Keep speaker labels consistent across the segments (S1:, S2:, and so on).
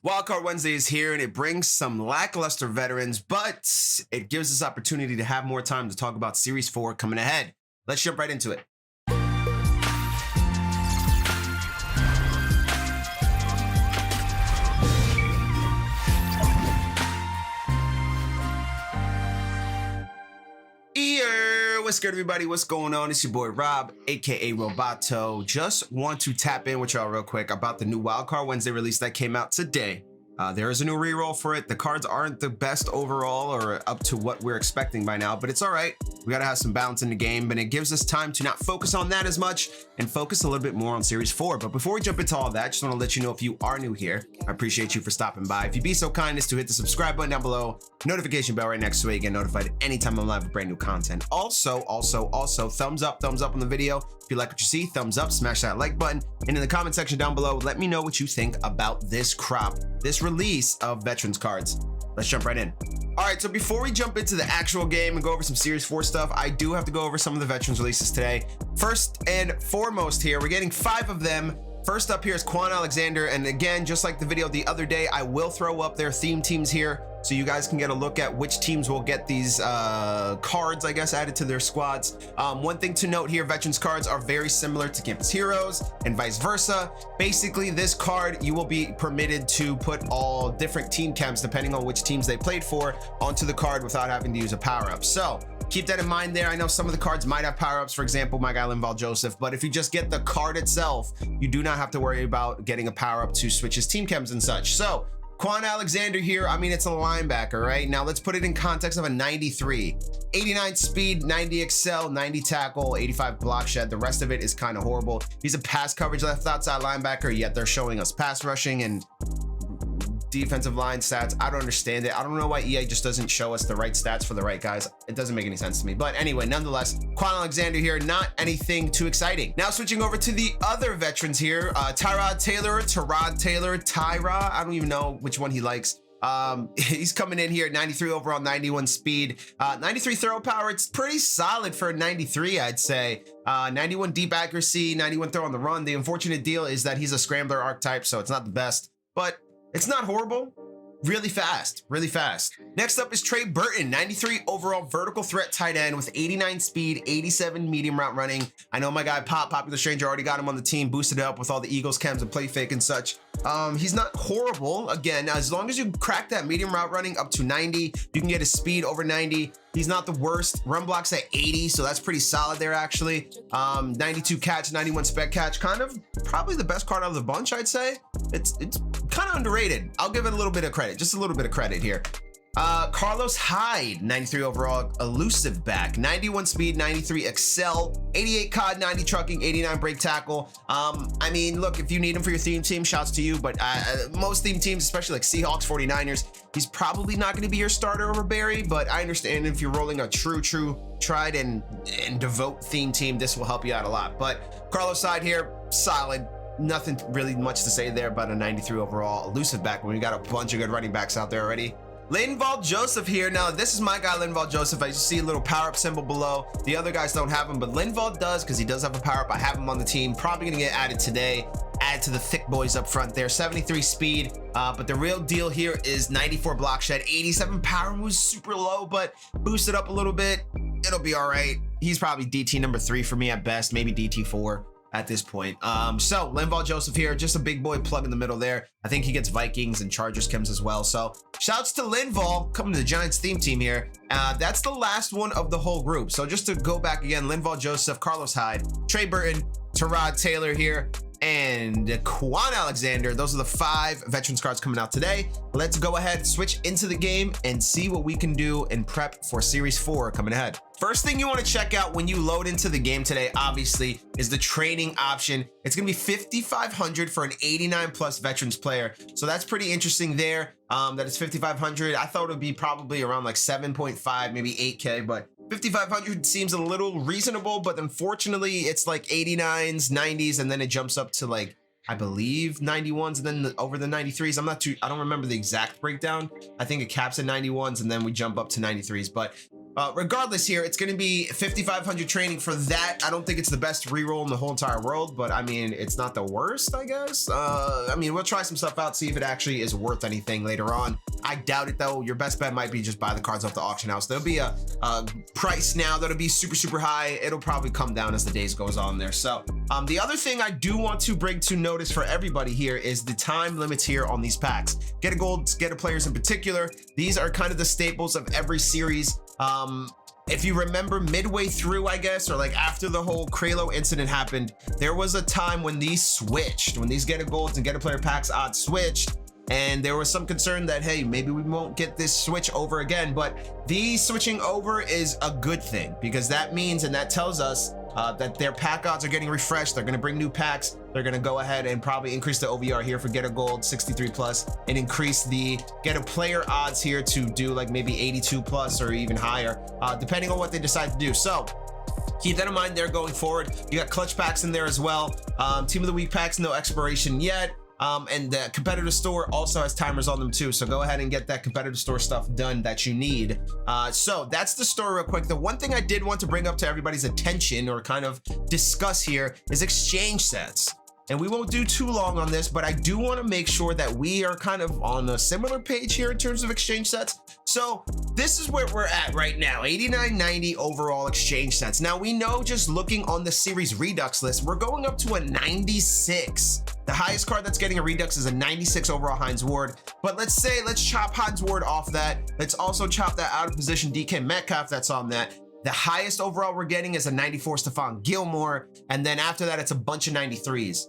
S1: Wildcard Wednesday is here and it brings some lackluster veterans, but it gives us opportunity to have more time to talk about Series 4 coming ahead. Let's jump right into it. What's good, everybody? What's going on? It's your boy Rob, aka Roboto. Just want to tap in with y'all real quick about the new Wildcard Wednesday release that came out today. There is a new reroll for it. The cards aren't the best overall or up to what we're expecting by now, but it's all right. We got to have some balance in the game, but it gives us time to not focus on that as much and focus a little bit more on Series 4. But before we jump into all that, just want to let you know if you are new here, I appreciate you for stopping by. If you'd be so kind as to hit the subscribe button down below, notification bell right next to it, you get notified anytime I'm live with brand new content. Also, thumbs up on the video. If you like what you see, thumbs up, smash that like button. And in the comment section down below, let me know what you think about this crop, this release of Veterans cards. Let's jump right in. All right, so before we jump into the actual game and go over some Series 4 stuff, I do have to go over some of the Veterans releases today. First and foremost here, we're getting 5 of them. First up here is Quan Alexander, and again, just like the video the other day, I will throw up their theme teams here so you guys can get a look at which teams will get these cards, I guess, added to their squads. One thing to note here, Veterans cards are very similar to Campus Heroes and vice versa. Basically, this card, you will be permitted to put all different team chems, depending on which teams they played for, onto the card without having to use a power-up. So keep that in mind there. I know some of the cards might have power-ups, for example, my guy Linval Joseph, but if you just get the card itself, you do not have to worry about getting a power-up to switch his team chems and such. So Quan Alexander here, I mean, it's a linebacker, right? Now let's put it in context of a 93. 89 speed, 90 excel, 90 tackle, 85 block shed. The rest of it is kind of horrible. He's a pass coverage left outside linebacker, yet they're showing us pass rushing and defensive line stats. I don't understand it. I don't know why EA just doesn't show us the right stats for the right guys. It doesn't make any sense to me. But anyway, nonetheless, Quan Alexander here, not anything too exciting. Now switching over to the other veterans here, Tyrod Taylor, I don't even know which one he likes. He's coming in here at 93 overall, 91 speed, 93 throw power. It's pretty solid for a 93, I'd say. 91 deep accuracy, 91 throw on the run. The unfortunate deal is that he's a scrambler archetype, so it's not the best, but it's not horrible. Really fast. Next up is Trey Burton, 93 overall vertical threat tight end with 89 speed, 87 medium route running. I know my guy Popular Stranger already got him on the team, boosted up with all the Eagles chems and play fake and such. He's not horrible. Again, as long as you crack that medium route running up to 90, you can get his speed over 90. He's not the worst. Run blocks at 80, so that's pretty solid there actually. 92 catch, 91 spec catch, kind of probably the best card out of the bunch, I'd say. It's kind of underrated. I'll give it a little bit of credit, just a little bit of credit here. Carlos Hyde, 93 overall elusive back, 91 speed, 93 excel, 88 COD, 90 trucking, 89 break tackle. I mean, look, if you need him for your theme team, shouts to you, but most theme teams, especially like Seahawks, 49ers, he's probably not going to be your starter over Barry, but I understand if you're rolling a true tried and devote theme team, this will help you out a lot. But Carlos Hyde here, solid. Nothing really much to say there about a 93 overall elusive back when we got a bunch of good running backs out there already. Linval Joseph here. Now, this is my guy, Linval Joseph. I just see a little power-up symbol below. The other guys don't have him, but Linval does because he does have a power-up. I have him on the team. Probably going to get added today. Add to the thick boys up front there. 73 speed, but the real deal here is 94 block shed. 87 power was super low, but boosted up a little bit. It'll be all right. He's probably DT number 3 for me at best, maybe DT 4. At this point. So Linval Joseph here, just a big boy plug in the middle there. I think he gets Vikings and Chargers chems as well. So shouts to Linval coming to the Giants theme team here. That's the last one of the whole group. So just to go back again, Linval Joseph, Carlos Hyde, Trey Burton, Tyrod Taylor here, and Quan Alexander. Those are the 5 veterans cards coming out today. Let's go ahead, switch into the game and see what we can do and prep for Series 4 coming ahead. First thing you want to check out when you load into the game today, obviously, is the training option. It's going to be 5,500 for an 89 plus veterans player. So that's pretty interesting there. That is 5,500. I thought it would be probably around like 7.5, maybe 8K, but 5,500 seems a little reasonable, but unfortunately it's like 89s, 90s, and then it jumps up to like, I believe 91s and then over the 93s. I don't remember the exact breakdown. I think it caps at 91s and then we jump up to 93s, but Regardless here, it's going to be 5,500 training for that. I don't think it's the best reroll in the whole entire world, but I mean, it's not the worst, I guess. I mean, we'll try some stuff out, see if it actually is worth anything later on. I doubt it though. Your best bet might be just buy the cards off the auction house. There'll be a price now that'll be super high. It'll probably come down as the days goes on there. So the other thing I do want to bring to notice for everybody here is the time limits here on these packs. Get a gold, get a players in particular. These are kind of the staples of every series. If you remember midway through, I guess, or like after the whole Kralo incident happened, there was a time when these switched, when these get a golds and get a player packs odds switched. And there was some concern that, hey, maybe we won't get this switch over again, but the switching over is a good thing because that means, and that tells us that their pack odds are getting refreshed. They're going to bring new packs. They're going to go ahead and probably increase the OVR here for get a gold 63 plus and increase the get a player odds here to do like maybe 82 plus or even higher, depending on what they decide to do. So keep that in mind there going forward. You got clutch packs in there as well. Team of the week packs, no expiration yet. And the competitor store also has timers on them too, so go ahead and get that competitor store stuff done that you need. So that's the store real quick. The one thing I did want to bring up to everybody's attention or kind of discuss here is exchange sets. And we won't do too long on this, but I do want to make sure that we are kind of on a similar page here in terms of exchange sets. So this is where we're at right now, 89.90 overall exchange sets. Now we know just looking on the series redux list, we're going up to a 96. The highest card that's getting a redux is a 96 overall Hines Ward. But let's chop Hines Ward off that. Let's also chop that out of position DK Metcalf that's on that. The highest overall we're getting is a 94 Stephon Gilmore. And then after that, it's a bunch of 93s.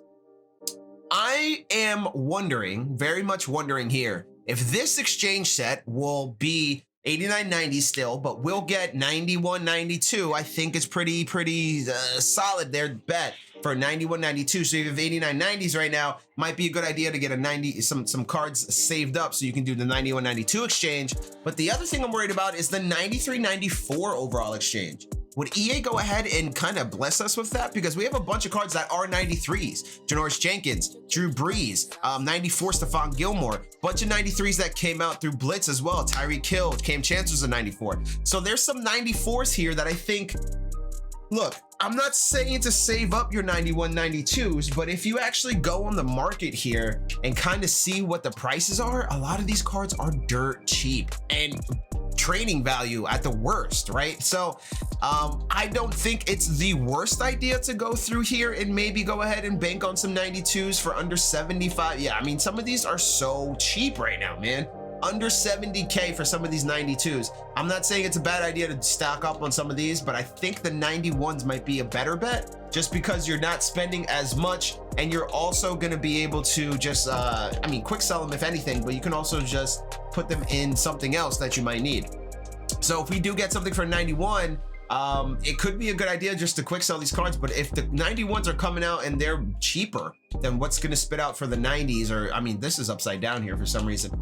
S1: I am wondering, very much wondering here, if this exchange set will be 89.90 still, but we'll get 91.92. I think it's pretty solid there bet for 91.92. So you have 89.90s right now. Might be a good idea to get a 90, some cards saved up so you can do the 91.92 exchange. But the other thing I'm worried about is the 93.94 overall exchange. Would EA go ahead and kind of bless us with that? Because we have a bunch of cards that are 93s. Janoris Jenkins, Drew Brees, 94 Stephon Gilmore, bunch of 93s that came out through Blitz as well. Tyreek Hill, Cam Chancellor's a 94. So there's some 94s here that I think, look, I'm not saying to save up your 91, 92s, but if you actually go on the market here and kind of see what the prices are, a lot of these cards are dirt cheap and training value at the worst, right? So I don't think it's the worst idea to go through here and maybe go ahead and bank on some 92s for under 75. Yeah, I mean, some of these are so cheap right now, man. Under 70K for some of these 92s. I'm not saying it's a bad idea to stock up on some of these, but I think the 91s might be a better bet just because you're not spending as much and you're also going to be able to just, I mean, quick sell them if anything, but you can also just put them in something else that you might need. So if we do get something for 91, it could be a good idea just to quick sell these cards, but if the 91s are coming out and they're cheaper than what's going to spit out for the 90s, or I mean, this is upside down here for some reason.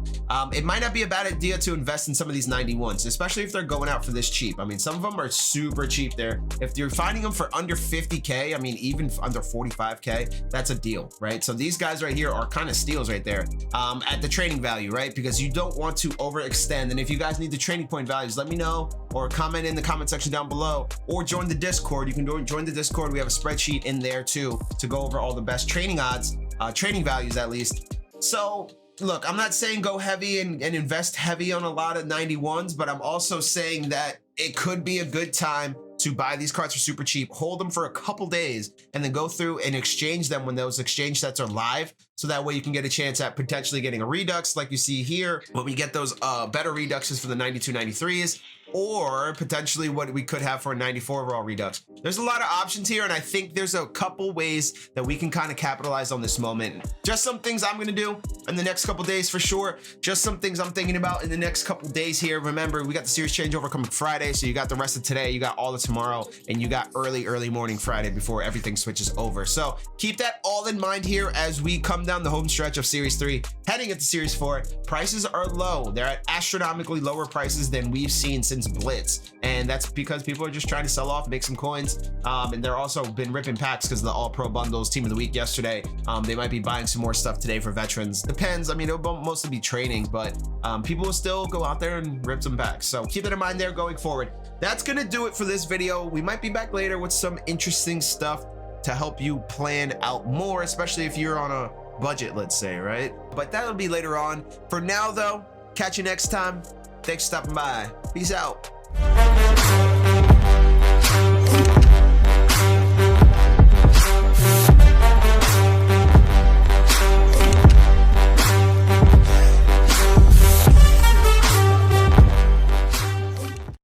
S1: It might not be a bad idea to invest in some of these 91s, especially if they're going out for this cheap. I mean, some of them are super cheap there. If you're finding them for under 50K, I mean, even under 45K, that's a deal, right? So these guys right here are kind of steals right there at the training value, right? Because you don't want to overextend. And if you guys need the training point values, let me know or comment in the comment section down below or join the Discord. You can join the Discord. We have a spreadsheet in there too to go over all the best training odds, training values at least. So look, I'm not saying go heavy and invest heavy on a lot of 91s, but I'm also saying that it could be a good time to buy these cards for super cheap, hold them for a couple days, and then go through and exchange them when those exchange sets are live. So that way you can get a chance at potentially getting a redux like you see here when we get those better reduxes for the 92, 93s, or potentially what we could have for a 94 overall redux. There's a lot of options here, and I think there's a couple ways that we can kind of capitalize on this moment. Just some things I'm going to do in the next couple days for sure. Just some things I'm thinking about in the next couple days here. Remember, we got the series changeover coming Friday, so you got the rest of today, you got all of tomorrow, and you got early morning Friday before everything switches over. So keep that all in mind here as we come down the home stretch of Series 3, heading into Series 4. Prices are low. They're at astronomically lower prices than we've seen since Blitz, and that's because people are just trying to sell off, make some coins, packs. And they're also been ripping packs because of the all pro bundles team of the week yesterday. They might be buying some more stuff today for veterans. Depends. I mean, it'll mostly be training, but people will still go out there and rip some packs. So keep that in mind there going forward. That's going to do it for this video. We might be back later with some interesting stuff to help you plan out more, especially if you're on a budget, let's say, right? But that'll be later on. For now though, catch you next time. Thanks for stopping by. Peace out.